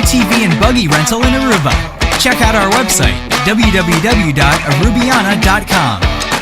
ATV and buggy rental in Aruba. Check out our website, www.arubiana.com.